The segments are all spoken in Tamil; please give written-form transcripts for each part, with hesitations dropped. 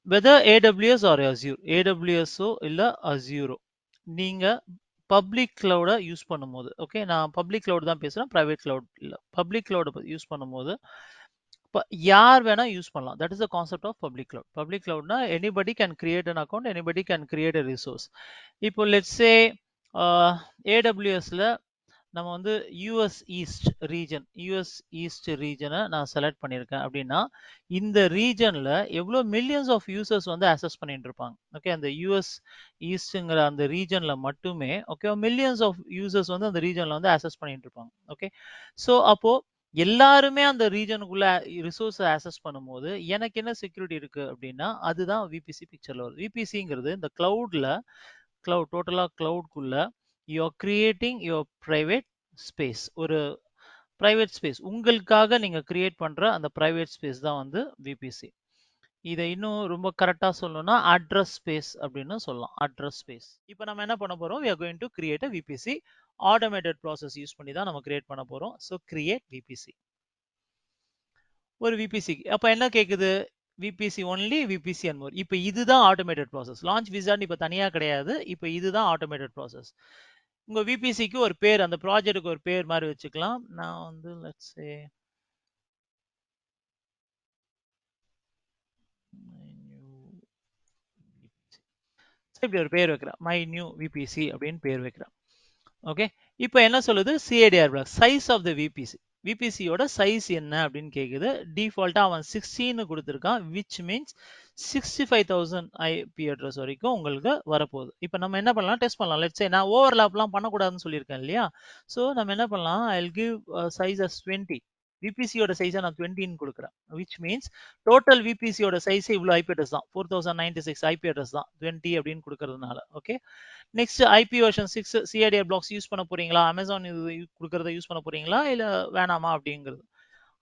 whether AWS or Azure, AWS இல்ல Azure, நீங்க பப்ளிக் cloud யூஸ் பண்ணும்போது, ஓகே, நான் பப்ளிக் cloud தான் பேசுறேன், பிரைவேட் cloud இல்ல. பப்ளிக் cloud யூஸ் பண்ணும்போது யார் வேணா யூஸ் பண்ணலாம். That is the concept of public cloud. Public cloudனா anybody can create an account, anybody can create a resource. இப்போ let's say AWSல நம்ம வந்து யூஎஸ் ஈஸ்ட் ரீஜனை நான் செலக்ட் பண்ணியிருக்கேன் அப்படின்னா, இந்த ரீஜன்ல எவ்வளோ மில்லியன்ஸ் ஆஃப் யூசர்ஸ் வந்து அக்சஸ் பண்ணிட்டு இருப்பாங்க. ஓகே, அந்த யூஎஸ் ஈஸ்ட்ங்கிற அந்த ரீஜன்ல மட்டுமே, ஓகே, மில்லியன்ஸ் ஆஃப் யூசர்ஸ் வந்து அந்த ரீஜன்ல வந்து அக்சஸ் பண்ணிட்டு இருப்பாங்க. ஓகே, ஸோ அப்போ எல்லாருமே அந்த ரீஜனுக்குள்ள ரிசோர்ஸ் அக்சஸ் பண்ணும்போது எனக்கு என்ன செக்யூரிட்டி இருக்கு அப்படின்னா, அதுதான் விபிசி பிக்சர்ல வருது. விபிசிங்கிறது இந்த டோட்டலா கிளவுட்குள்ள you are creating your private space. ஒரு பிரைவேட் ஸ்பேஸ் உங்களுக்காக நீங்க கிரியேட் பண்ற அந்த பிரைவேட் ஸ்பேஸ் தான் வந்து விபிசி. இதை இன்னும் ரொம்ப கரெக்டா சொல்லணும்னா அட்ரஸ் ஸ்பேஸ் அப்படின்னு சொல்லலாம். Address space. இப்போ நம்ம என்ன பண்ண போறோம்? we are going to create a VPC. Automated process use பண்ணி தான் நம்ம கிரியேட் பண்ண போறோம். So create VBC. ஒரு விபிசி அப்ப என்ன கேக்குது? VBC only, VBC and more. இப்போ இதுதான் ஆட்டோமேட்டட் ப்ராசஸ். லான்ச் விசார்ட் இப்போ தனியா கிடையாது. இப்போ இதுதான் ஆட்டோமேட்டட் ப்ராசஸ். உங்க விபிசிக்கு ஒரு பேர், அந்த ப்ராஜெக்ட்டுக்கு ஒரு பேர் மாதிரி வச்சுக்கலாம். நான் வந்து லெட்ஸ் சே இப்படி ஒரு பேர் வைக்கிறேன், மை நியூ விபிசி அப்படின்னு பேர் வைக்கிறேன். ஓகே, இப்போ என்ன சொல்லுது? CIDR block size of the VPC. விபிசியோட சைஸ் என்ன அப்படின்னு கேக்குது. டிஃபால்ட்டா அவன் 16 கொடுத்துருக்கான், விச் மீன்ஸ் 65,000 ஐபி அட்ரஸ் வரைக்கும் உங்களுக்கு வரப்போகுது. இப்போ நம்ம என்ன பண்ணலாம்? டெஸ்ட் பண்ணலாம். லெட்ஸ் சே நான் ஓவர்லாப்லாம் பண்ணக்கூடாதுன்னு சொல்லியிருக்கேன் இல்லையா? ஸோ நம்ம என்ன பண்ணலாம்? I will give size as 20. விபிசியோட சைஸை நான் 20 கொடுக்குறேன், விச் மீன்ஸ் டோட்டல் விபிசியோட சைஸ் இவ்வளோ ஐபி அட்ரஸ் தான், 4096 ஐபி அட்ரஸ் தான் 20 அப்படின்னு கொடுக்கறதுனால. Okay, next IP version 6 CIDR blocks use பண்ண போறீங்களா? அமேசான் இது கொடுக்கறத யூஸ் பண்ண போறீங்களா இல்ல வேணாமா அப்படிங்கிறது.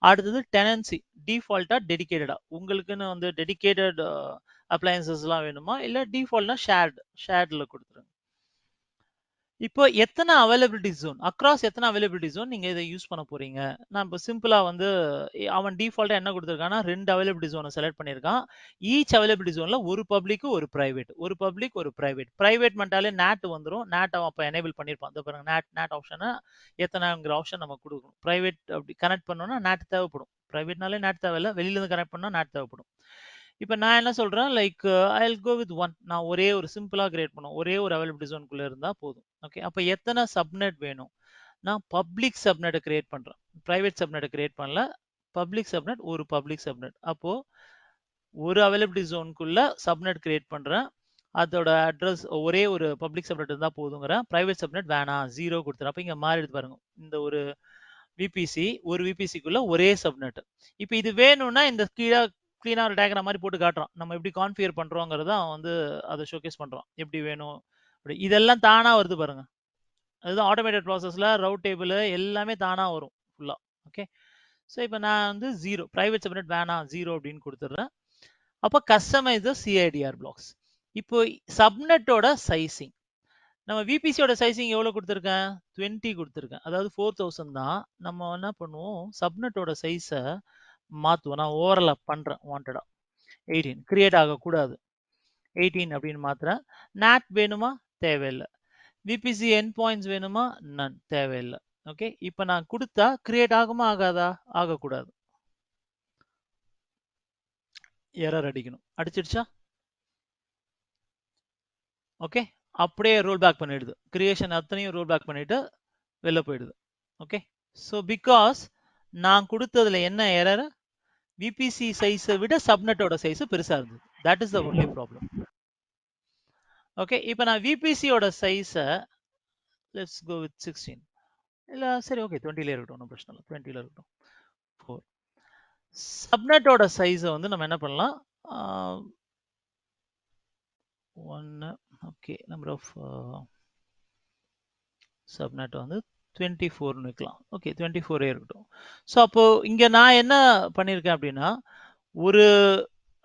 அடுத்தது டெனன்சி. டிஃபால்ட்டா டெடிகேட்டடா உங்களுக்குன்னு வந்து டெடிகேட்டட் அப்ளையன்சஸ்லாம் வேணுமா இல்ல டிஃபால்ட்னா ஷேர்ட்ல கொடுத்துருங்க. இப்போ எத்தனை அவைலபிலிட்டி ஜோன், அக்ராஸ் எத்தனை அவைலபிலிட்டி ஜோன் நீங்க இதை யூஸ் பண்ண போறீங்க? நான் இப்போ சிம்பிளா வந்து அவன் டிஃபால்ட்டா என்ன கொடுத்துருக்கான்னா 2 அவைலபிலிட்டி ஜோனை செலக்ட் பண்ணியிருக்கான். ஈச் அவைலபிலிட்டி ஜோன்ல ஒரு பப்ளிக் ஒரு பிரைவேட், ஒரு பப்ளிக் ஒரு பிரைவேட். பிரைவேட் பண்ணிட்டாலே நேட் வந்துடும். நேட் அவன் அப்போ எனேபிள் பண்ணியிருப்பான். இந்த பாருங்க, நேட் ஆப்ஷனை எத்தனைங்கிற ஆப்ஷன் நம்ம கொடுக்கணும். பிரைவேட் அப்படி கனெக்ட் பண்ணோம்னா நேட் தேவைப்படும். பிரைவேட்னாலே நேட் தேவையில்லை, வெளியில இருந்து கனெக்ட் பண்ணா நேட் தேவைப்படும். இப்போ நான் என்ன சொல்றேன், like I will go with one. நான் ஒரே ஒரு சிம்பிளா கிரியேட் பண்ணும், ஒரே ஒரு அவைலபிலிட்டி ஜோனுக்குள்ள இருந்தா போதும். ஓகே, அப்போ எத்தனை சப்நெட் வேணும்? நான் பப்ளிக் சப்நெட்டை கிரியேட் பண்றேன், பிரைவேட் சப்நெட்டை கிரியேட் பண்ணல. பப்ளிக் சப்நெட், ஒரு பப்ளிக் சப்நெட். அப்போ ஒரு அவைலபிலிட்டி ஜோனுக்குள்ள சப்நெட் கிரியேட் பண்றேன். அதோட அட்ரஸ் ஒரே ஒரு பப்ளிக் சப்நெட் இருந்தா போதுங்கிறேன். பிரைவேட் சப்நெட் வேணாம், 0 கொடுத்துறேன். அப்போ இங்க மாறிடுது பாருங்க. இந்த ஒரு விபிசி, ஒரு விபிசிக்குள்ள ஒரே சப்நெட். இப்போ இது வேணும்னா இந்த கீழே கிளீனா ஒரு டயக்ராம் மாதிரி போட்டு காட்டுறான். நம்ம எப்படி கான்ஃபிகர் பண்றோங்கிறத அவன் வந்து அதை ஷோகேஸ் பண்றான், எப்படி வேணும் அப்படி. இதெல்லாம் தானா வருது பாருங்க. அதுதான் ஆட்டோமேட்டட் ப்ராசஸ்ல ரவுட் டேபிள் எல்லாமே தானா வரும் ஃபுல்லா. ஓகே, ஸோ இப்போ நான் வந்து 0, பிரைவேட் சப்நெட் வேணாம் 0 அப்படின்னு கொடுத்துட்றேன். அப்போ கஸ்டமைஸ் த சிஐடிஆர் பிளாக்ஸ். இப்போ சப்நெட்டோட சைசிங், நம்ம விபிசியோட சைசிங் எவ்வளவு கொடுத்துருக்கேன்? 20 கொடுத்துருக்கேன். அதாவது 4000 தான். நம்ம என்ன பண்ணுவோம்? சப்நெட்டோட சைஸை மாத்துவோம். நான் ஓவர்லாப் பண்றேன் வாண்டடா. 18 கிரியேட் ஆகக்கூடாது, 18 அப்படின்னு மாத்துறேன். நேட் வேணுமா? தேவையில்லை. விபிசி என் பாயிண்ட்ஸ் வேணுமா? நன், தேவையில்லை. ஓகே, இப்போ நான் கொடுத்தா கிரியேட் ஆகுமா ஆகாதா? ஆகக்கூடாது, எரர் அடிக்கணும். அடிச்சிடுச்சா? ஓகே, அப்படியே ரோல் பேக் பண்ணிடுது. கிரியேஷன் அத்தனையும் ரோல் பேக் பண்ணிட்டு வெளில போயிடுது. ஓகே, ஸோ பிகாஸ் நான் கொடுத்ததுல என்ன எரர்? விபிசி சைஸை விட சப்நெட்டோட சைஸ் பெருசா இருந்தது. That is the only problem. Okay, இப்போ நான் விபிசியோட சைஸை லெட்ஸ் கோ வித் 16 இல்ல சரி, ஓகே 20ல இருக்கட்டும், ஒன்றும் பிரச்சனை இல்லை, 20ல இருக்கட்டும். 4 சப்நெட்டோட சைஸை வந்து நம்ம என்ன பண்ணலாம்? 1, ஓகே, நம்பர் ஆஃப் சப்நெட் வந்து 24ன்னு வைக்கலாம். ஓகே, 24 இருக்கட்டும். ஸோ அப்போ இங்க நான் என்ன பண்ணியிருக்கேன் அப்படின்னா, ஒரு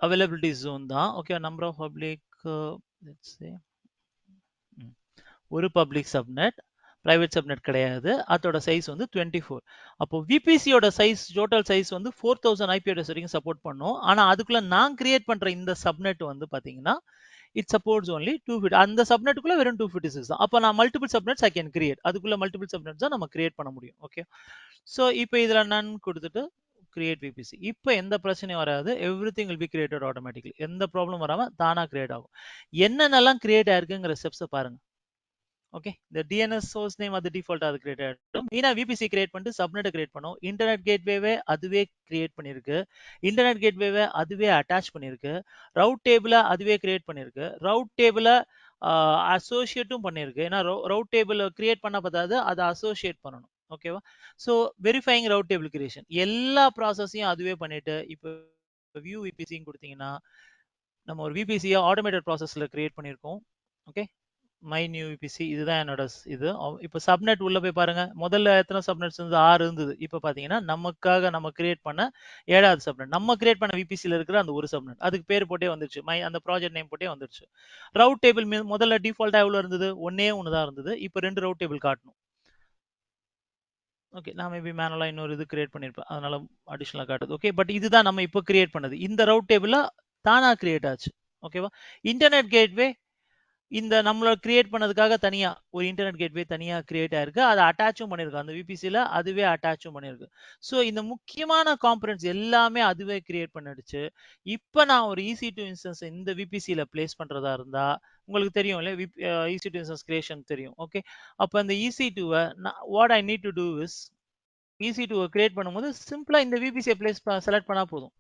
அவைலபிலிட்டி ஜோன் தான். Okay, number of public, let's say ஒரு பப்ளிக் சப்நெட், பிரைவேட் சப்நெட் கிடையாது. அதோட சைஸ் வந்து 24. அப்போ விபிசியோட சைஸ் டோட்டல் சைஸ் வந்து 4000 ஐபி அட்ரஸ் வரைக்கும் சப்போர்ட் பண்ணும். ஆனா அதுக்குள்ள நான் கிரியேட் பண்ற இந்த சப்நெட் வந்து பாத்தீங்கன்னா இட் சப்போர்ட்ஸ் ஒன்லி 250. அந்த சப்நெட்டுக்குள்ள வெறும் 256 தான். அப்போ நான் multiple subnets I can create. அதுக்குள்ள மல்டிபிள் சப்நெட்ஸ் தான் நம்ம கிரியேட் பண்ண முடியும். ஓகே, ஸோ இப்போ இதுல நன் கொடுத்துட்டு கிரியேட் விபிசி. இப்போ எந்த பிரச்சனையும் வராது. Every thing will be created automatically. எந்த ப்ராப்ளம் வராம தானா கிரியேட் ஆகும். என்னென்னலாம் கிரியேட் ஆயிருக்குங்கிற ஸ்டெப்ஸை பாருங்க. ஓகே, இந்த டிஎன்எஸ் சோர்ஸ் நேம் அது டிஃபால்ட்டா அது கிரியேட் ஆகிடும். மெயினா விபிசி கிரியேட் பண்ணிட்டு சப்நெட்டை கிரியேட் பண்ணும். இன்டர்நெட் கேட்வேவே அதுவே கிரியேட் பண்ணிருக்கு. இன்டர்நெட் கேட்வேவை அதுவே அட்டாச் பண்ணிருக்கு. ரவுட் டேபிளை அதுவே கிரியேட் பண்ணிருக்கு. ரவுட் டேபிளை அசோசியேட்டும் பண்ணிருக்கு. ஏன்னா ரவுட் டேபிள் கிரியேட் பண்ண பார்த்தாது அதை அசோசியேட் பண்ணணும். ஓகேவா? So verifying route table creation எல்லா ப்ராசஸையும் அதுவே பண்ணிட்டு இப்போ வியூ விபிசின்னு கொடுத்தீங்கன்னா நம்ம ஒரு விபிசியை ஆட்டோமேட்டட் ப்ராசஸ்ல கிரியேட் பண்ணியிருக்கோம். ஓகே, மை நியூ விபிசி இதுதான் என்னோட இது. இப்போ சப்நெட் உள்ள போய் பாருங்க. முதல்ல எத்தனை சப்நெட்ஸ் இருந்தது? 6 இருந்தது. இப்போ பாத்தீங்கன்னா நமக்காக நம்ம கிரியேட் பண்ண 7வது சப்நெட், நம்ம கிரியேட் பண்ண விபிசியில் இருக்கிற அந்த ஒரு சப்நெட், அதுக்கு பேர் போட்டே வந்துருச்சு. அந்த ப்ராஜெக்ட் நேம் போட்டே வந்துருச்சு. ரவுட் டேபிள் முதல்ல டிஃபால்ட்டா எவ்வளவு இருந்தது? ஒன்னே ஒன்று தான் இருந்தது. இப்போ 2 ரவுட் டேபிள் காட்டணும். ஓகே, நான் மேபி மேனுவலா இன்னொரு இது கிரியேட் பண்ணிருப்பேன், அதனால அடிஷனலா காட்டுது. ஓகே, பட் இதுதான் நம்ம இப்போ கிரியேட் பண்ணது. இந்த ரவுட் டேபிள்ல தானா கிரியேட் ஆச்சு. ஓகேவா? இன்டர்நெட் கேட்வே இந்த நம்மள கிரியேட் பண்ணதுக்காக தனியா ஒரு இன்டர்நெட் கேட்வே தனியா கிரியேட் ஆயிருக்கு. அதை அட்டாச்சும் பண்ணிருக்கு. அந்த விபிசில அதுவே அட்டாச்சும் பண்ணிருக்கு. ஸோ இந்த முக்கியமான காம்பனன்ட்ஸ் எல்லாமே அதுவே கிரியேட் பண்ணிடுச்சு. இப்போ நான் ஒரு EC2 இன்ஸ்டன்ஸ் இந்த விபிசில பிளேஸ் பண்றதா இருந்தா உங்களுக்கு தெரியும் இல்ல, EC2 இன்ஸ்டன்ஸ் கிரியேஷன் தெரியும். ஓகே, அப்போ அந்த EC2வை what I need to do is EC2 create பண்ணும்போது சிம்பிளா இந்த விபிசியை பிளேஸ் செலக்ட் பண்ணா போதும்.